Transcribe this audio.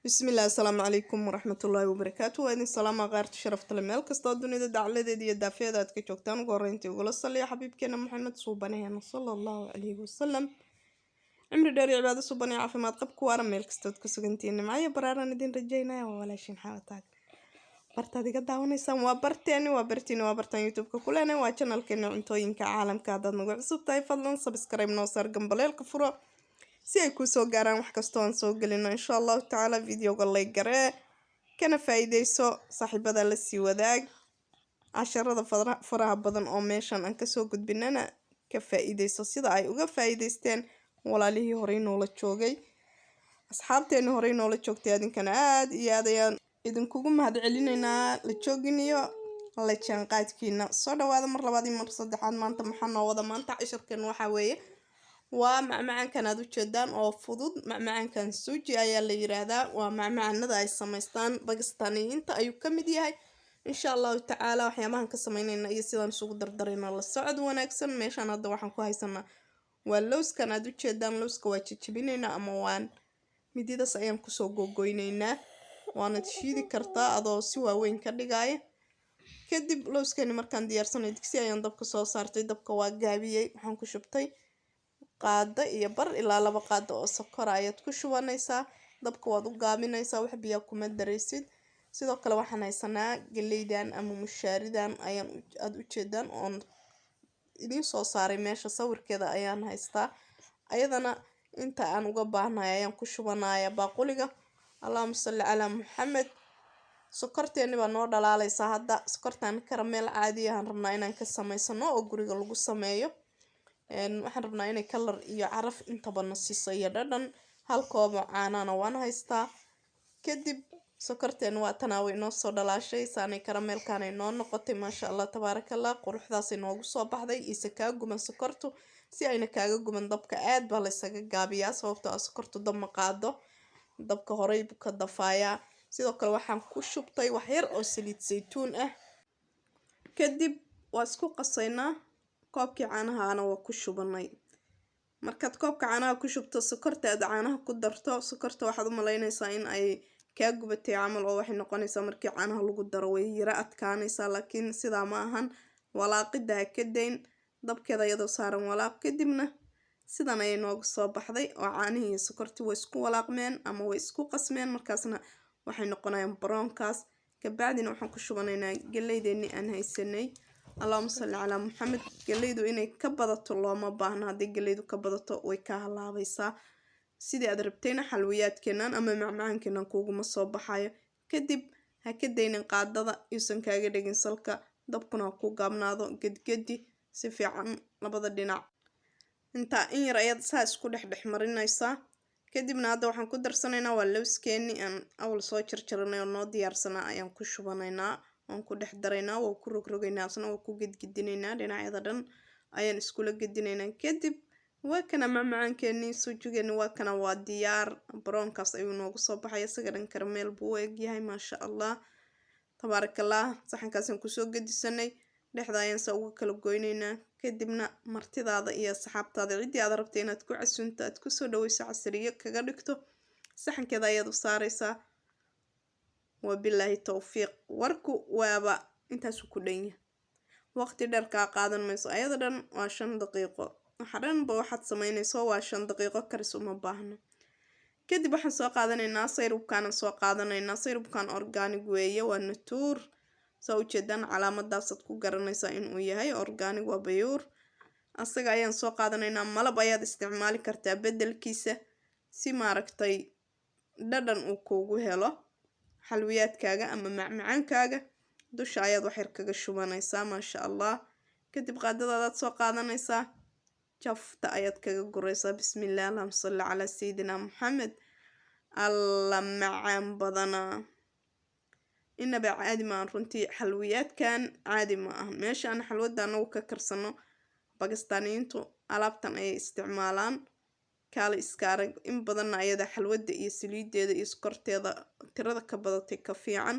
بسم الله السلام عليكم ورحمة الله وبركاته وإن السلام غير شرفت المال كستا الدنيا دعلة دي الدافية ذات كجوكتان وقرنتي وقول الصلي يا حبيب كنا محمد صوباني صلى الله عليه وسلم عمري داري عبادة صوباني عافمات قبك وارم ميل كستا كسوغنتين معايا برارا ندين رجينا ولا شين حاوتاك barta adiga daawanaysan waa bartaan youtube-ka kulena waa channelkeena cuntooyinka caalamka haddaad nagu cusub tahay fadlan subscribe noo saar gambaleelka furo si ay kuu soo gaaraan wax kastoo aan soo gelino insha allahu tacaala videoga like garee kana faa'iideyso saaxiibada la sii wadaag casharada faraha badan oo meeshan aan kasoo gudbinana ka faa'iideyso sida ay uga faa'iideysteen walaalihii horey noola joogay asxaabteena horey noola joogtay adinkana aad iyo aad ayaan idinkugu mahad celinaynaa la joogin iyo la jaanqaadkiina soo dhawaada mar labaad iyo mar saddexaad maanta maxaa noo wada maanta casharkan waxa weeye waa macmacaankan aad u jeedaan oo fudud macmacaankan suji ayaa la yiraahdaa waa macmacaanada ay samaystaan Bakistaaniyiinta ayuu ka mid yahay insha allahu tacaala waxyaabahan ka samaynayna iyo sidaan isugu dardarayna la socod wanaagsan meeshan hadda waxaan ku haysanaa waa lowskan aad u jeedaan lowska waa jajabinaynaa ama waan mididas ayaan kusoo gogoynaynaa waana shiidi kartaa adoo si waaweyn ka dhigaya kadib lowskani markaan diyaarsanay digsi ayaan dabka soo saartay dabka waa gaabiyay waxaan ku shubtay qaado iyo bar ilaa 2 qaado oo sokor ayaad ku shubanaysaa dabka waad u gaabinaysaa wax biyo kuma dareysid sidoo kale waxaan haysanaa galeydan ama mushaaridan ayaan aad u jeedaan oo idin soo saaray meesha sawirkeeda ayaan haystaa ayadana inta aan uga baahnahay ayaan ku shubanayaa baaquliga اللهم صل على محمد sokorteeni baa noo dhalaalaysa hadda sokortaan karameel caadi ah rabnaa inaan ka sameysano oo guriga lagu sameeyo waxaan rabnaa inay color iyo caraf inta badan siiso iyo dhadhan hal koob oo caanana waan haystaa kadib sokorteeni waa tanaawi inoo soo dhalaashay saanay karameelkaan ay noo noqotay maasha Allah tabaarakallah quruxdaas inoogu soo baxday isa ka guman sokortu si ayna kaaga guman dabka aad baa la isaga gaabiyaa sababtoo ah sokortu dab ma qaado dabka horey buu ka dafayaa sidoo kale waxaan ku shubtay wax yar oo saliid saytuun ah kadib waa isku qasaynaa koobkii caanaha waa ku shubanay markaad koobka caanaha ku shubto sokorta aad caanaha ku darto sokorta waxaad u malaynaysaa in ay ka gubatay camal oo waxay noqonaysaa markii caanaha lagu daro way yara adkaanaysaa laakiin sidaa ma ahan walaaqida ka dayn dabkeeda iyadoo saaran walaaq kadibna sidan ay noogu soo baxday oo caanihi iyo sokorti way isku walaaqmeen ama way isku qasmeen markaasna waxay noqonayaan brownkaas ka bacdina waxaan ku shubanaynaa galeydeeni aan haysanay اللهم صل على محمد galeydu inay ka badato looma baahna hadii galeydu ka badato way ka halaabaysaa sidii aad rabtayna xalwiyaadkeenan ama macmacaankeenan kuuguma soo baxayo kadib ha ka daynin qaadada iusan kaaga dhigin salka dabkuna ku gaabnaado gedgedi si fiican labada dhinac inta in yar ayaad saa isku dhex marinaysaa kadibna hadda waxaan ku darsanaynaa waa lowskeeni aan awal soo jarjarnay oo noo diyaarsanaa ayaan ku shubanaynaa waan ku dhex daraynaa waa ku rogrogaynaa asna waa ku gedgedinaynaa dhinacyada dhan ayaan iskula gedinaynaa kadib waa kana macmacaankeeni sujigeeni waa kana waa diyaar brownkaas ayuu noogu soo baxay isaga dhan karameel buu u egyahay maasha Allah tabaarakallah saxankaasaan kusoo gedisanay dhexda ayaan saa uga kala goynaynaa kadibna martidaada iyo saxaabtaada cidii aad rabtay inaad ku casunto aad ku soo dhaweyso casriyo kaga dhigto saxankeeda ayaad u saaraysaa wabillahi tawfiiq warku waaba intaas ku dhan waqti dheer ka qaadan mayso ayada dhan waa 5 daqiiqo waxaanba waxaad sameynayso waa 5 daqiiqo karis uma baahno kadib waxaan soo qaadanaynaa sayrubkaan organic weeye waa natuur soo jeedan calaamadaas aad ku garanaysaa in uu yahay organic waa bayuur asaga ayaan soo qaadanaynaa malab ayaad isticmaali kartaa bedelkiisa si maaragtay dhadhan uu kuugu helo xalwiyaadkaaga ama macmacaankaaga dusha ayaad wax yar kaga shubanaysaa maasha Allah kadib qaadadaad soo qaadanaysaa jafta ayaad kaga guraysaa bismillaah allahumma salli ala sayidina muhammad alla macaan badana inaba caadi ma runtii xalwiyaadkan caadi ma ah meeshaan xalwada anagu ka karsano Bakistaaniyiintu alaabtan ay isticmaalaan kale iska arag in badan ayada xalwada iyo saliideeda iyo sokorteeda tirada ka badatay ka fiican